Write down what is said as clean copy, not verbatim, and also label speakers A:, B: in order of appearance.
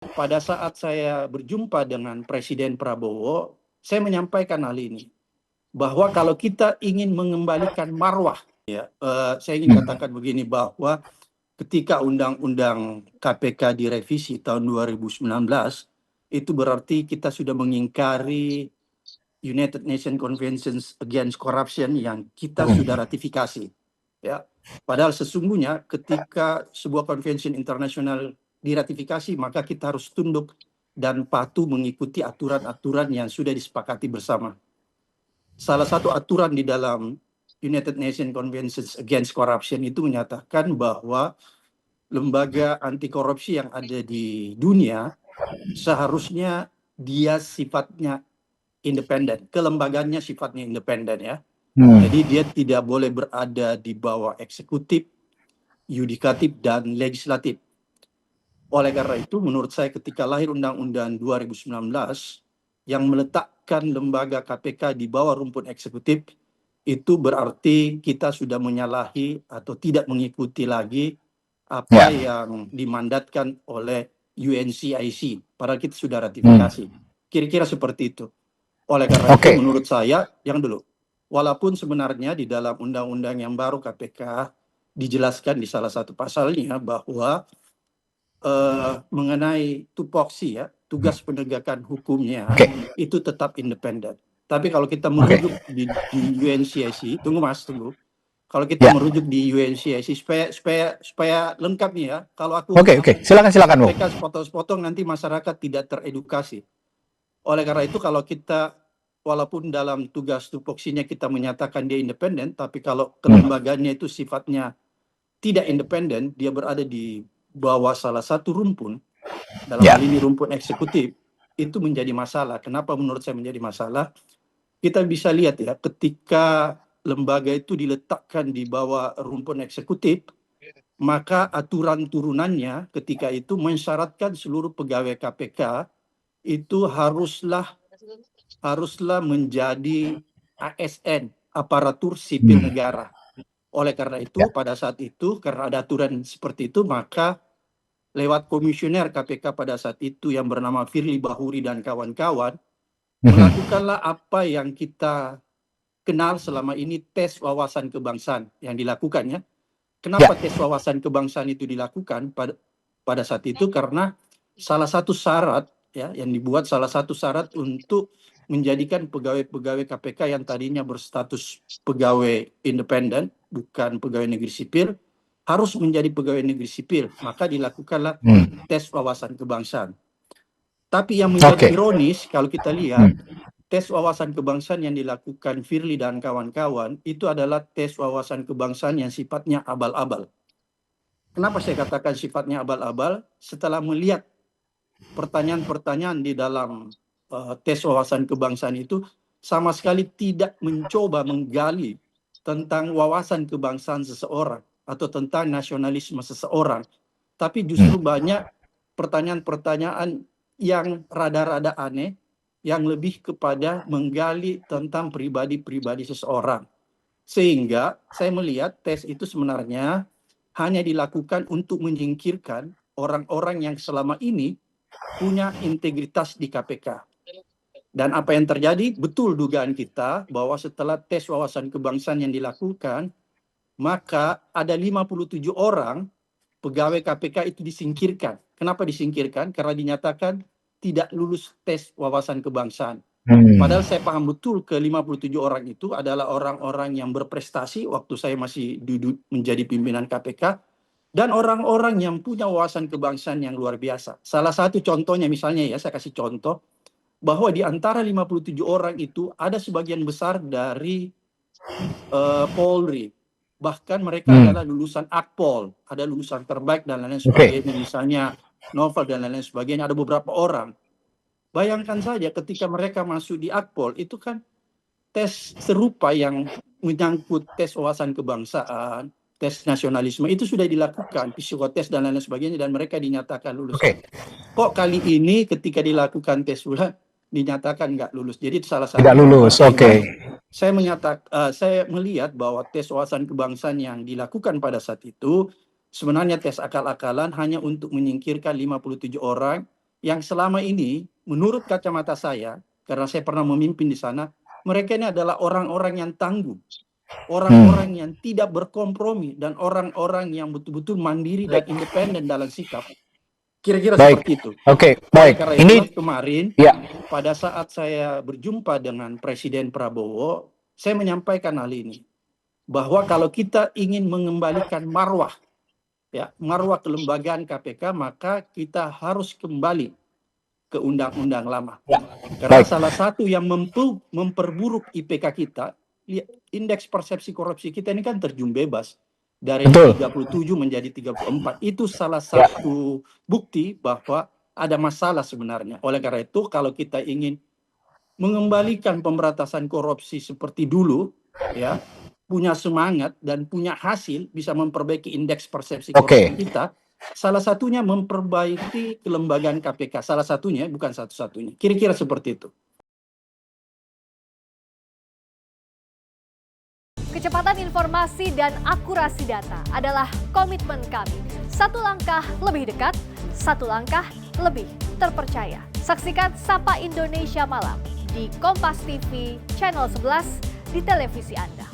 A: pada saat saya berjumpa dengan Presiden Prabowo, saya menyampaikan hal ini, bahwa kalau kita ingin mengembalikan marwah, saya ingin katakan begini, bahwa ketika Undang-Undang KPK direvisi tahun 2019, itu berarti kita sudah mengingkari United Nations Convention Against Corruption yang kita sudah ratifikasi. Ya, padahal sesungguhnya ketika sebuah konvensi internasional diratifikasi, maka kita harus tunduk dan patuh mengikuti aturan-aturan yang sudah disepakati bersama. Salah satu aturan di dalam United Nations Convention Against Corruption itu menyatakan bahwa lembaga anti korupsi yang ada di dunia seharusnya dia sifatnya independen, kelembagaannya sifatnya independen, ya. Jadi dia tidak boleh berada di bawah eksekutif, yudikatif, dan legislatif. Oleh karena itu, menurut saya ketika lahir Undang-Undang 2019 yang meletakkan lembaga KPK di bawah rumpun eksekutif, itu berarti kita sudah menyalahi atau tidak mengikuti lagi apa yang dimandatkan oleh UNCIC, padahal kita sudah ratifikasi. Kira-kira seperti itu. Oleh karena itu, menurut saya, yang dulu, walaupun sebenarnya di dalam undang-undang yang baru KPK dijelaskan di salah satu pasalnya bahwa mengenai tupoksi, ya, tugas penegakan hukumnya itu tetap independen. Tapi kalau kita merujuk di UNCIC, tunggu Mas, tunggu. Kalau kita merujuk di UNCIC supaya lengkap nih, ya. Kalau aku
B: silakan Bu.
A: sampaikan sepotong-sepotong nanti masyarakat tidak teredukasi. Oleh karena itu, kalau kita walaupun dalam tugas tupoksinya kita menyatakan dia independen, tapi kalau kelembagaannya itu sifatnya tidak independen, dia berada di bawah salah satu rumpun, dalam hal ini rumpun eksekutif, itu menjadi masalah. Kenapa menurut saya menjadi masalah? Kita bisa lihat, ya, ketika lembaga itu diletakkan di bawah rumpun eksekutif, maka aturan turunannya ketika itu mensyaratkan seluruh pegawai KPK itu haruslah menjadi ASN, aparatur sipil negara. Oleh karena itu, pada saat itu, karena ada aturan seperti itu, maka lewat komisioner KPK pada saat itu yang bernama Firly Bahuri dan kawan-kawan, melakukanlah apa yang kita kenal selama ini, tes wawasan kebangsaan yang dilakukan, ya. Kenapa tes wawasan kebangsaan itu dilakukan pada saat itu? Karena salah satu syarat, ya, yang dibuat, salah satu syarat untuk menjadikan pegawai-pegawai KPK yang tadinya berstatus pegawai independen, bukan pegawai negeri sipil, harus menjadi pegawai negeri sipil. Maka dilakukanlah tes wawasan kebangsaan. Tapi yang menjadi ironis kalau kita lihat, tes wawasan kebangsaan yang dilakukan Firly dan kawan-kawan itu adalah tes wawasan kebangsaan yang sifatnya abal-abal. Kenapa saya katakan sifatnya abal-abal? Setelah melihat pertanyaan-pertanyaan di dalam tes wawasan kebangsaan itu sama sekali tidak mencoba menggali tentang wawasan kebangsaan seseorang atau tentang nasionalisme seseorang, tapi justru banyak pertanyaan-pertanyaan yang rada-rada aneh, yang lebih kepada menggali tentang pribadi-pribadi seseorang. Sehingga saya melihat tes itu sebenarnya hanya dilakukan untuk menyingkirkan orang-orang yang selama ini punya integritas di KPK. Dan apa yang terjadi, betul dugaan kita bahwa setelah tes wawasan kebangsaan yang dilakukan, maka ada 57 orang pegawai KPK itu disingkirkan. Kenapa disingkirkan? Karena dinyatakan tidak lulus tes wawasan kebangsaan. Padahal saya paham betul ke 57 orang itu adalah orang-orang yang berprestasi waktu saya masih duduk menjadi pimpinan KPK, dan orang-orang yang punya wawasan kebangsaan yang luar biasa. Salah satu contohnya misalnya, ya, saya kasih contoh, bahwa di antara 57 orang itu ada sebagian besar dari Polri. Bahkan mereka adalah lulusan Akpol, ada lulusan terbaik dan lain-lain sebagainya, misalnya Novel dan lain-lain sebagainya, ada beberapa orang. Bayangkan saja ketika mereka masuk di Akpol, itu kan tes serupa yang menyangkut tes wawasan kebangsaan, tes nasionalisme, itu sudah dilakukan, psikotes dan lain-lain sebagainya, dan mereka dinyatakan lulus. Kok kali ini ketika dilakukan tes ulang, dinyatakan nggak lulus. Jadi itu salah satu.
B: Tidak lulus,
A: Saya melihat bahwa tes wawasan kebangsaan yang dilakukan pada saat itu sebenarnya tes akal-akalan hanya untuk menyingkirkan 57 orang yang selama ini menurut kacamata saya, karena saya pernah memimpin di sana, mereka ini adalah orang-orang yang tangguh, orang-orang yang tidak berkompromi, dan orang-orang yang betul-betul mandiri dan independen dalam sikap. Kira-kira seperti itu.
B: Oke,
A: Oleh
B: baik.
A: karena
B: Ini
A: itulah kemarin
B: ya,
A: pada saat saya berjumpa dengan Presiden Prabowo, saya menyampaikan hal ini, bahwa kalau kita ingin mengembalikan marwah, ya, marwah kelembagaan KPK, maka kita harus kembali ke undang-undang lama. Karena
B: baik.
A: salah satu yang memperburuk IPK kita, indeks persepsi korupsi kita ini kan terjun bebas dari
B: Betul.
A: 37 menjadi 34. Itu salah satu bukti bahwa ada masalah sebenarnya. Oleh karena itu, kalau kita ingin mengembalikan pemberantasan korupsi seperti dulu, ya, punya semangat dan punya hasil, bisa memperbaiki indeks persepsi korupsi kita, salah satunya memperbaiki kelembagaan KPK. Salah satunya, bukan satu-satunya. Kira-kira seperti itu.
C: Kecepatan informasi dan akurasi data adalah komitmen kami. Satu langkah lebih dekat, satu langkah lebih terpercaya. Saksikan Sapa Indonesia Malam di Kompas TV Channel 11 di televisi Anda.